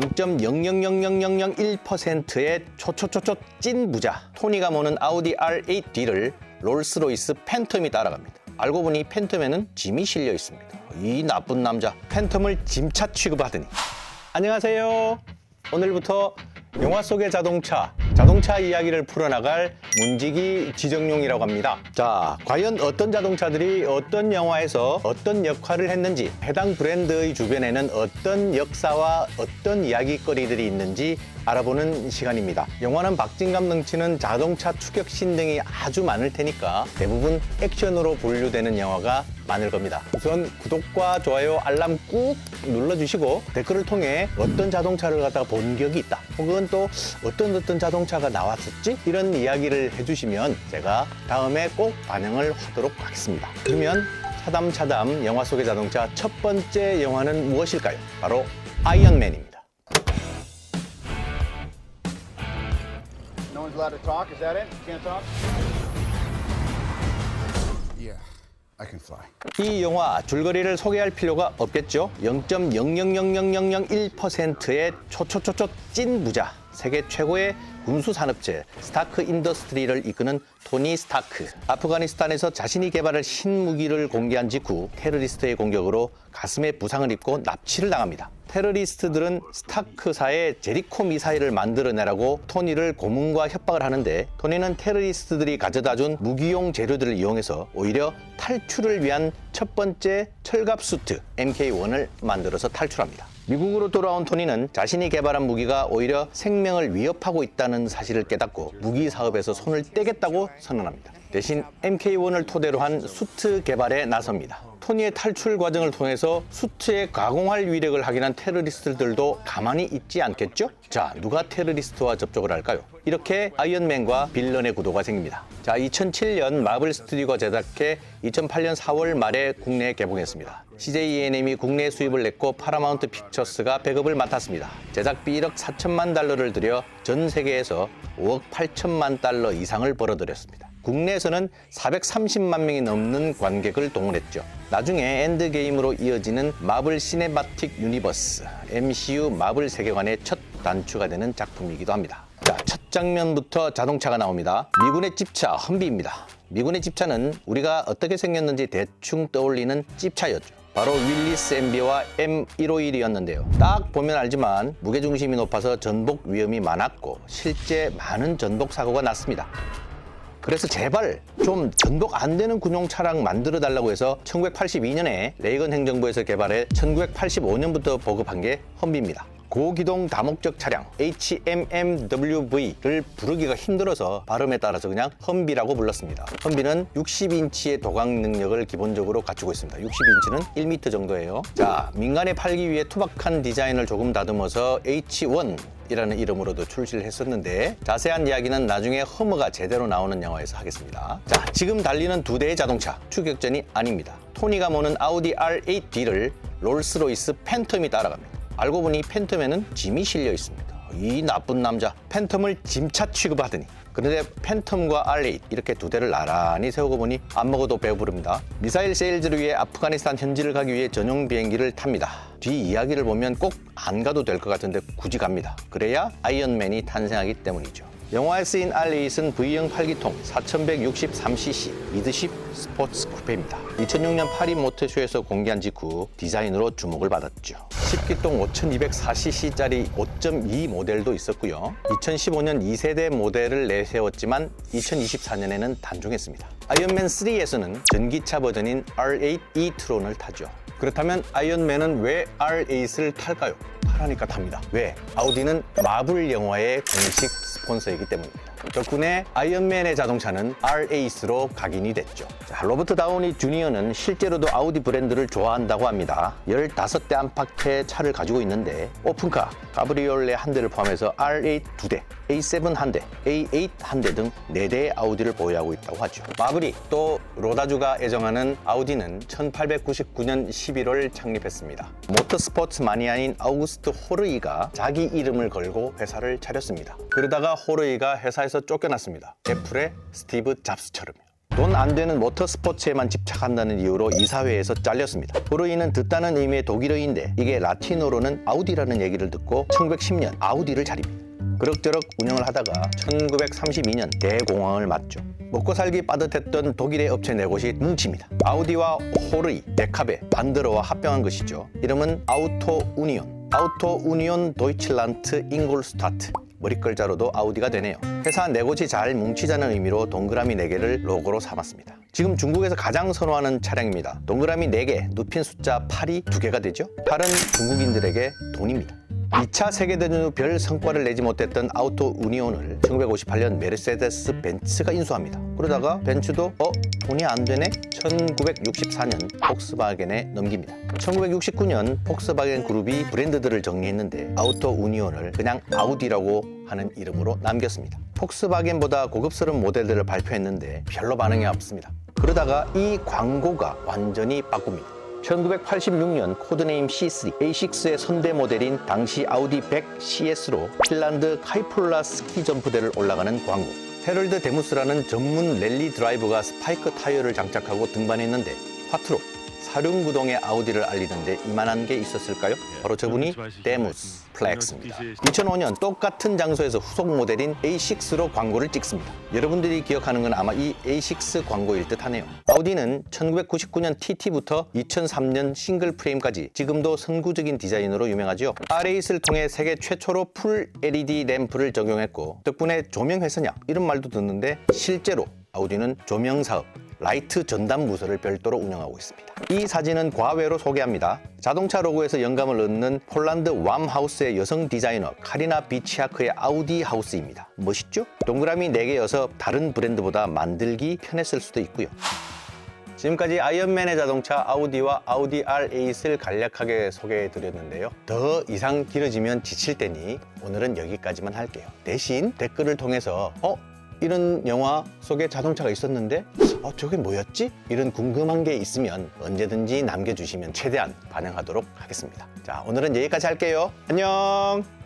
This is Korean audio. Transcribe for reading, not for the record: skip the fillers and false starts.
0.0000001%의 초초초초 찐 부자 토니가 모는 아우디 R8 뒤를 롤스로이스 팬텀이 따라갑니다. 알고 보니 팬텀에는 짐이 실려 있습니다. 이 나쁜 남자, 팬텀을 짐차 취급하더니. 안녕하세요. 오늘부터 영화 속의 자동차 이야기를 풀어나갈 문지기 지정용이라고 합니다. 자, 과연 어떤 자동차들이 어떤 영화에서 어떤 역할을 했는지, 해당 브랜드의 주변에는 어떤 역사와 어떤 이야기거리들이 있는지 알아보는 시간입니다. 영화는 박진감 넘치는 자동차 추격신 등이 아주 많을 테니까 대부분 액션으로 분류되는 영화가 많을 겁니다. 우선 구독과 좋아요, 알람 꾹 눌러주시고 댓글을 통해 어떤 자동차를 갖다가 본 기억이 있다, 혹은 또 어떤 자동차가 나왔었지? 이런 이야기를 해주시면 제가 다음에 꼭 반영을 하도록 하겠습니다. 그러면 차담 영화 속의 자동차 첫 번째 영화는 무엇일까요? 바로 아이언맨입니다. No one's allowed to talk, is that it? You can't talk? Yeah, I can fly. 이 영화 줄거리를 소개할 필요가 없겠죠? 0.0000001%의 초초초초 찐 부자, 세계 최고의 군수 산업체 스타크 인더스트리를 이끄는 토니 스타크. 아프가니스탄에서 자신이 개발한 신무기를 공개한 직후 테러리스트의 공격으로 가슴에 부상을 입고 납치를 당합니다. 테러리스트들은 스타크사의 제리코 미사일을 만들어내라고 토니를 고문과 협박을 하는데, 토니는 테러리스트들이 가져다준 무기용 재료들을 이용해서 오히려 탈출을 위한 첫 번째 철갑 수트 MK1을 만들어서 탈출합니다. 미국으로 돌아온 토니는 자신이 개발한 무기가 오히려 생명을 위협하고 있다는 사실을 깨닫고 무기 사업에서 손을 떼겠다고 선언합니다. 대신 MK1을 토대로 한 수트 개발에 나섭니다. 토니의 탈출 과정을 통해서 수트에 가공할 위력을 확인한 테러리스트들도 가만히 있지 않겠죠? 자, 누가 테러리스트와 접촉을 할까요? 이렇게 아이언맨과 빌런의 구도가 생깁니다. 자, 2007년 마블 스튜디오가 제작해 2008년 4월 말에 국내에 개봉했습니다. CJ E&M이 국내 수입을 냈고 파라마운트 픽처스가 배급을 맡았습니다. 제작비 1억 4천만 달러를 들여 전 세계에서 5억 8천만 달러 이상을 벌어들였습니다. 국내에서는 430만 명이 넘는 관객을 동원했죠. 나중에 엔드게임으로 이어지는 마블 시네마틱 유니버스, MCU 마블 세계관의 첫 단추가 되는 작품이기도 합니다. 자, 첫 장면부터 자동차가 나옵니다. 미군의 집차 험비입니다. 미군의 집차는 우리가 어떻게 생겼는지 대충 떠올리는 집차였죠. 바로 윌리스 MB와 M151이었는데요. 딱 보면 알지만 무게중심이 높아서 전복 위험이 많았고 실제 많은 전복 사고가 났습니다. 그래서 제발 좀 전복 안 되는 군용 차량 만들어 달라고 해서 1982년에 레이건 행정부에서 개발해 1985년부터 보급한 게 험비입니다. 고기동 다목적 차량 HMMWV를 부르기가 힘들어서 발음에 따라서 그냥 험비라고 불렀습니다. 험비는 60인치의 도강 능력을 기본적으로 갖추고 있습니다. 60인치는 1m 정도예요. 자, 민간에 팔기 위해 투박한 디자인을 조금 다듬어서 H1 이라는 이름으로도 출시를 했었는데, 자세한 이야기는 나중에 허머가 제대로 나오는 영화에서 하겠습니다. 자, 지금 달리는 두 대의 자동차, 추격전이 아닙니다. 토니가 모는 아우디 R8 뒤를 롤스로이스 팬텀이 따라갑니다. 알고 보니 팬텀에는 짐이 실려 있습니다. 이 나쁜 남자, 팬텀을 짐차 취급하더니. 그런데 팬텀과 R8 이렇게 두 대를 나란히 세우고 보니 안 먹어도 배부릅니다. 미사일 세일즈를 위해 아프가니스탄 현지를 가기 위해 전용 비행기를 탑니다. 뒤 이야기를 보면 꼭 안 가도 될 것 같은데 굳이 갑니다. 그래야 아이언맨이 탄생하기 때문이죠. 영화에 쓰인 R8은 V형 8기통 4163cc 미드십 스포츠 쿠페입니다. 2006년 파리 모터쇼에서 공개한 직후 디자인으로 주목을 받았죠. 10기통 5204cc짜리 5.2 모델도 있었고요. 2015년 2세대 모델을 내세웠지만 2024년에는 단종했습니다. 아이언맨 3에서는 전기차 버전인 R8 e-트론을 타죠. 그렇다면 아이언맨은 왜 R8을 탈까요? 타라니까 탑니다. 왜? 아우디는 마블 영화의 공식 스폰서이기 때문입니다. 덕분에 아이언맨의 자동차는 R8로 각인이 됐죠. 자, 로버트 다우니 주니어는 실제로도 아우디 브랜드를 좋아한다고 합니다. 15대 안팎의 차를 가지고 있는데 오픈카, 가브리올레 한 대를 포함해서 R8 2대, A7 한 대, A8 한 대 등 4대의 아우디를 보유하고 있다고 하죠. 마블이 또 로다주가 애정하는 아우디는 1899년 11월 창립했습니다. 모터스포츠 마니아인 아우구스트 호르이가 자기 이름을 걸고 회사를 차렸습니다. 그러다가 호르이가 회사에서 쫓겨났습니다. 애플의 스티브 잡스처럼요. 돈 안 되는 모터스포츠에만 집착한다는 이유로 이사회에서 잘렸습니다. 호르이는 듣다는 의미의 독일어인데 이게 라틴어로는 아우디라는 얘기를 듣고 1910년 아우디를 차립니다. 그럭저럭 운영을 하다가 1932년 대공황을 맞죠. 먹고 살기 빠듯했던 독일의 업체 네 곳이 뭉칩니다. 아우디와 호르이, 데카베, 반드러와 합병한 것이죠. 이름은 아우토 우니온, 아우토 우니온 도이칠란트 잉골스타트. 머리글자로도 아우디가 되네요. 회사 네 곳이 잘 뭉치자는 의미로 동그라미 4개를 로고로 삼았습니다. 지금 중국에서 가장 선호하는 차량입니다. 동그라미 4개, 눕힌 숫자 8이 2개가 되죠. 8은 중국인들에게 돈입니다. 2차 세계대전 후 별 성과를 내지 못했던 아우토 우니온을 1958년 메르세데스 벤츠가 인수합니다. 그러다가 벤츠도 돈이 안 되네? 1964년 폭스바겐에 넘깁니다. 1969년 폭스바겐 그룹이 브랜드들을 정리했는데 아우토 우니온을 그냥 아우디라고 하는 이름으로 남겼습니다. 폭스바겐보다 고급스러운 모델들을 발표했는데 별로 반응이 없습니다. 그러다가 이 광고가 완전히 바꿉니다. 1986년 코드네임 C3, A6의 선대 모델인 당시 아우디 100 CS로 핀란드 카이폴라 스키 점프대를 올라가는 광고. 헤럴드 데무스라는 전문 랠리 드라이버가 스파이크 타이어를 장착하고 등반했는데 콰트로, 사륜구동의 아우디를 알리는데 이만한 게 있었을까요? 바로 저분이 데무스 플렉스입니다. 2005년 똑같은 장소에서 후속 모델인 A6로 광고를 찍습니다. 여러분들이 기억하는 건 아마 이 A6 광고일 듯 하네요. 아우디는 1999년 TT부터 2003년 싱글 프레임까지 지금도 선구적인 디자인으로 유명하죠. R8을 통해 세계 최초로 풀 LED 램프를 적용했고 덕분에 조명 회선약 이런 말도 듣는데 실제로 아우디는 조명 사업, 라이트 전담 부서를 별도로 운영하고 있습니다. 이 사진은 과외로 소개합니다. 자동차 로고에서 영감을 얻는 폴란드 왬하우스의 여성 디자이너 카리나 비치아크의 아우디 하우스입니다. 멋있죠? 동그라미 4개여서 다른 브랜드보다 만들기 편했을 수도 있고요. 지금까지 아이언맨의 자동차 아우디와 아우디 R8을 간략하게 소개해드렸는데요. 더 이상 길어지면 지칠 테니 오늘은 여기까지만 할게요. 대신 댓글을 통해서 이런 영화 속에 자동차가 있었는데 저게 뭐였지? 이런 궁금한 게 있으면 언제든지 남겨주시면 최대한 반영하도록 하겠습니다. 자, 오늘은 여기까지 할게요. 안녕!